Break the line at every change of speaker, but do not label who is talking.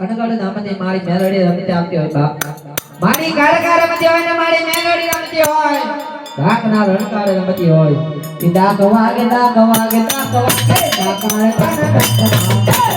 અનગઢ નામની મારી મેલોડી રમતી આવતી હોય બાપ મારી કાળકા રમતી હોય ને મારી મેલોડી રમતી હોય ઢાકના રણકાર રમતી હોય ઈ ડાક વાગે ડાક વાગે ડાક વાગે ડાક વાગે